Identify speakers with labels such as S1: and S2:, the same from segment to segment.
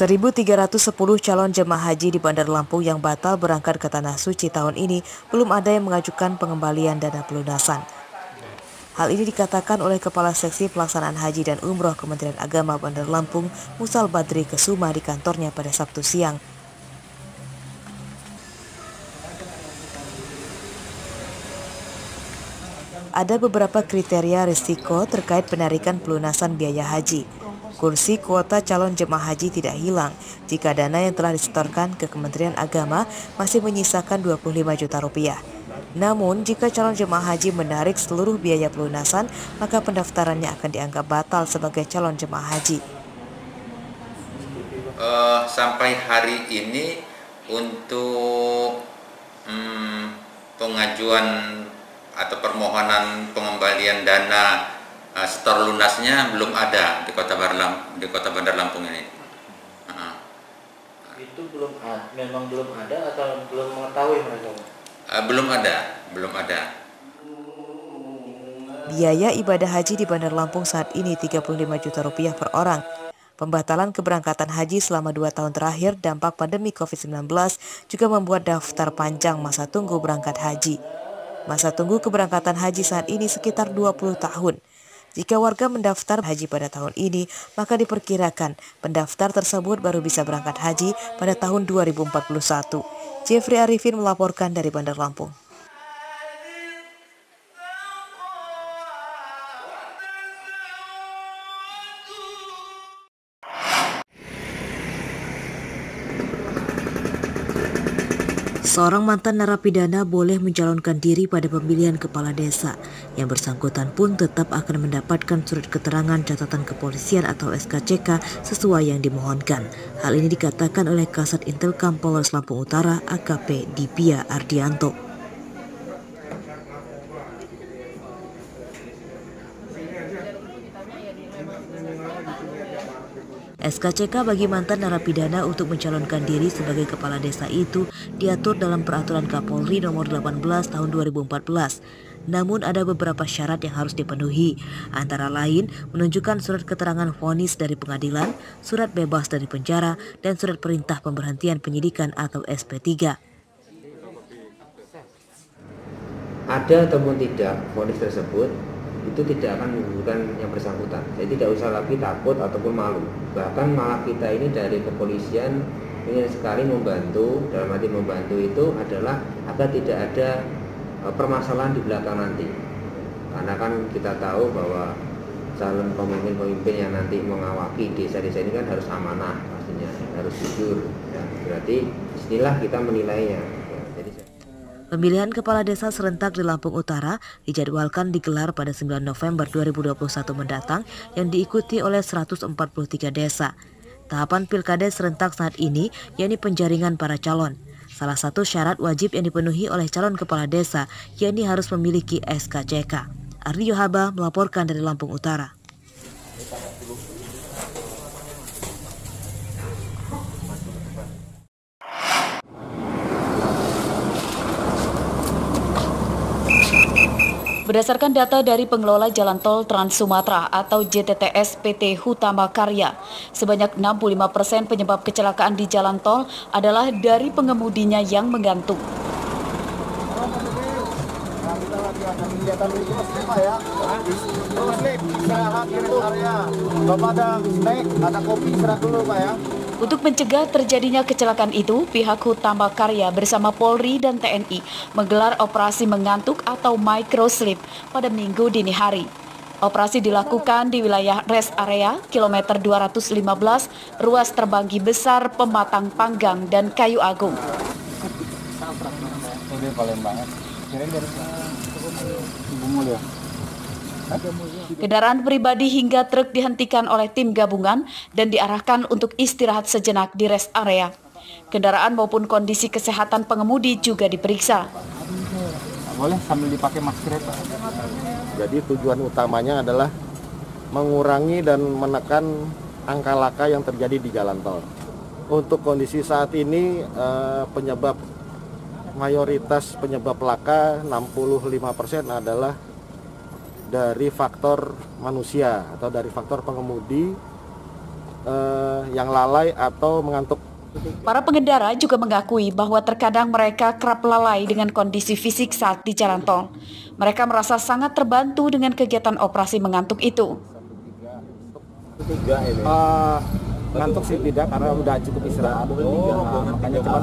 S1: 1.310 calon jemaah haji di Bandar Lampung yang batal berangkat ke Tanah Suci tahun ini belum ada yang mengajukan pengembalian dana pelunasan. Hal ini dikatakan oleh Kepala Seksi Pelaksanaan Haji dan Umroh Kementerian Agama Bandar Lampung, Musal Badri Kesuma di kantornya pada Sabtu siang. Ada beberapa kriteria risiko terkait penarikan pelunasan biaya haji. Kursi kuota calon jemaah haji tidak hilang jika dana yang telah disetorkan ke Kementerian Agama masih menyisakan 25 juta rupiah. Namun, jika calon jemaah haji menarik seluruh biaya pelunasan, maka pendaftarannya akan dianggap batal sebagai calon jemaah haji.
S2: Sampai hari ini untuk pengajuan atau permohonan pengembalian dana setor lunasnya belum ada di Kota Bandar Lampung ini.
S3: Itu memang belum ada atau belum mengetahui mereka?
S2: Belum ada.
S1: Biaya ibadah haji di Bandar Lampung saat ini 35 juta rupiah per orang. Pembatalan keberangkatan haji selama 2 tahun terakhir dampak pandemi COVID-19 juga membuat daftar panjang masa tunggu berangkat haji. Masa tunggu keberangkatan haji saat ini sekitar 20 tahun. Jika warga mendaftar haji pada tahun ini, maka diperkirakan pendaftar tersebut baru bisa berangkat haji pada tahun 2041. Jeffrey Arifin melaporkan dari Bandar Lampung. Seorang mantan narapidana boleh mencalonkan diri pada pemilihan kepala desa. Yang bersangkutan pun tetap akan mendapatkan surat keterangan catatan kepolisian atau SKCK sesuai yang dimohonkan. Hal ini dikatakan oleh Kasat Intelkam Polres Lampung Utara AKP Dipia Ardianto. SKCK bagi mantan narapidana untuk mencalonkan diri sebagai kepala desa itu diatur dalam Peraturan Kapolri Nomor 18 Tahun 2014. Namun ada beberapa syarat yang harus dipenuhi, antara lain menunjukkan surat keterangan vonis dari pengadilan, surat bebas dari penjara, dan surat perintah pemberhentian penyidikan atau SP3.
S4: Ada ataupun tidak vonis tersebut itu tidak akan menggugurkan yang bersangkutan. Jadi tidak usah lagi takut ataupun malu. Bahkan malah kita ini dari kepolisian ingin sekali membantu. Dalam arti membantu itu adalah agar tidak ada permasalahan di belakang nanti. Karena kan kita tahu bahwa calon pemimpin-pemimpin yang nanti mengawaki desa-desa ini kan harus amanah, pastinya harus jujur. Ya, berarti disinilah kita menilainya.
S1: Pemilihan kepala desa serentak di Lampung Utara dijadwalkan digelar pada 9 November 2021 mendatang yang diikuti oleh 143 desa. Tahapan pilkada serentak saat ini yakni penjaringan para calon. Salah satu syarat wajib yang dipenuhi oleh calon kepala desa yakni harus memiliki SKCK. Ardi Yohaba melaporkan dari Lampung Utara.
S5: Berdasarkan data dari pengelola Jalan Tol Trans Sumatera atau JTTS PT Hutama Karya, sebanyak 65% penyebab kecelakaan di jalan tol adalah dari pengemudinya yang mengantuk. Untuk mencegah terjadinya kecelakaan itu, pihak Hutama Karya bersama Polri dan TNI menggelar operasi mengantuk atau microslip pada Minggu dini hari. Operasi dilakukan di wilayah rest area kilometer 215, ruas Terbanggi Besar, Pematang Panggang, dan Kayu Agung. Kendaraan pribadi hingga truk dihentikan oleh tim gabungan dan diarahkan untuk istirahat sejenak di rest area. Kendaraan maupun kondisi kesehatan pengemudi juga diperiksa.
S6: Boleh sambil dipakai masker, Pak. Jadi tujuan utamanya adalah mengurangi dan menekan angka laka yang terjadi di jalan tol. Untuk kondisi saat ini mayoritas penyebab laka 65% adalah dari faktor manusia atau dari faktor pengemudi yang lalai atau mengantuk.
S5: Para pengendara juga mengakui bahwa terkadang mereka kerap lalai dengan kondisi fisik saat di jalan tol. Mereka merasa sangat terbantu dengan kegiatan operasi mengantuk itu.
S6: Ngantuk sih tidak, karena udah cukup istirahat. Makanya cuman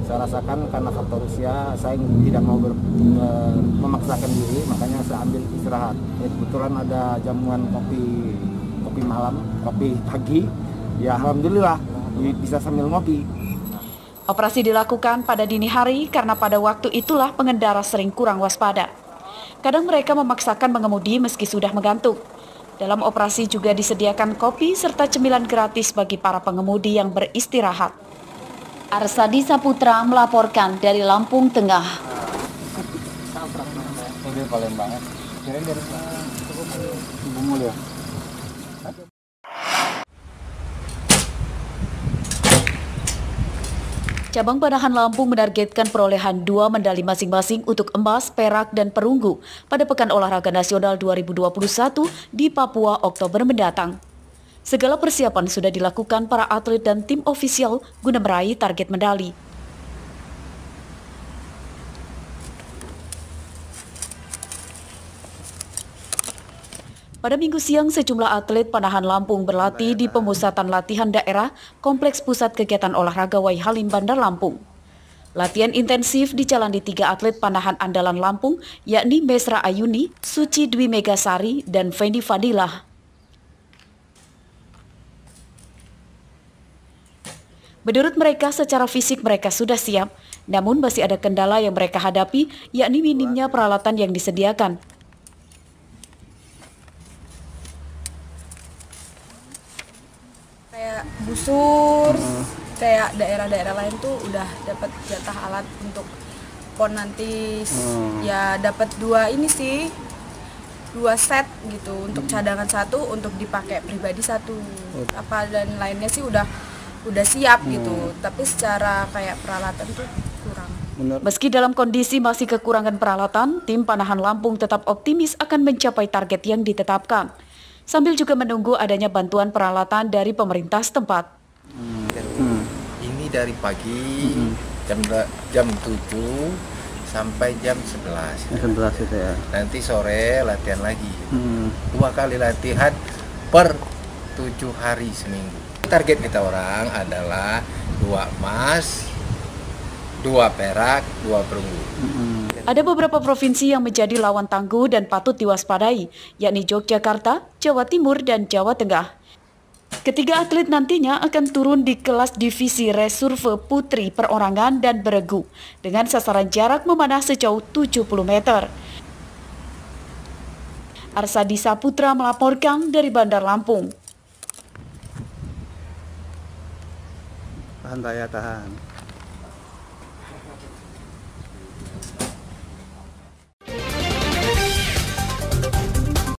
S6: saya rasakan karena faktor usia, saya tidak mau memaksakan diri, makanya saya ambil istirahat. Kebetulan ada jamuan kopi malam, kopi pagi, ya alhamdulillah bisa sambil ngopi.
S5: Operasi dilakukan pada dini hari karena pada waktu itulah pengendara sering kurang waspada. Kadang mereka memaksakan mengemudi meski sudah mengantuk. Dalam operasi juga disediakan kopi serta cemilan gratis bagi para pengemudi yang beristirahat. Arsadi Saputra melaporkan dari Lampung Tengah. Cabang Panahan Lampung menargetkan perolehan 2 medali masing-masing untuk emas, perak, dan perunggu pada Pekan Olahraga Nasional 2021 di Papua Oktober mendatang. Segala persiapan sudah dilakukan para atlet dan tim ofisial guna meraih target medali. Pada Minggu siang, sejumlah atlet panahan Lampung berlatih di pemusatan latihan daerah Kompleks Pusat Kegiatan Olahraga Waihalim Bandar Lampung. Latihan intensif dijalani 3 atlet panahan andalan Lampung, yakni Mesra Ayuni, Suci Dwi Megasari, dan Fendi Fadilah. Menurut mereka, secara fisik mereka sudah siap, namun masih ada kendala yang mereka hadapi, yakni minimnya peralatan yang disediakan.
S7: Kayak busur, kayak daerah-daerah lain tuh udah dapat jatah alat untuk pon nanti, ya dapat 2 ini sih, 2 set gitu, untuk cadangan 1, untuk dipakai pribadi 1, apa dan lainnya sih udah siap gitu, tapi secara kayak peralatan tuh kurang.
S5: Meski dalam kondisi masih kekurangan peralatan, tim panahan Lampung tetap optimis akan mencapai target yang ditetapkan, sambil juga menunggu adanya bantuan peralatan dari pemerintah setempat.
S8: Ini dari pagi jam 7 sampai jam 11.
S9: 11 itu ya.
S8: Nanti sore latihan lagi. 2 kali latihan per 7 hari seminggu. Target kita orang adalah 2 emas, 2 perak, 2 perunggu.
S5: Ada beberapa provinsi yang menjadi lawan tangguh dan patut diwaspadai, yakni Yogyakarta, Jawa Timur, dan Jawa Tengah. Ketiga atlet nantinya akan turun di kelas divisi reserve putri perorangan dan beregu, dengan sasaran jarak memanah sejauh 70 meter. Arsadi Saputra melaporkan dari Bandar Lampung.
S9: Tahan, Raya, tahan.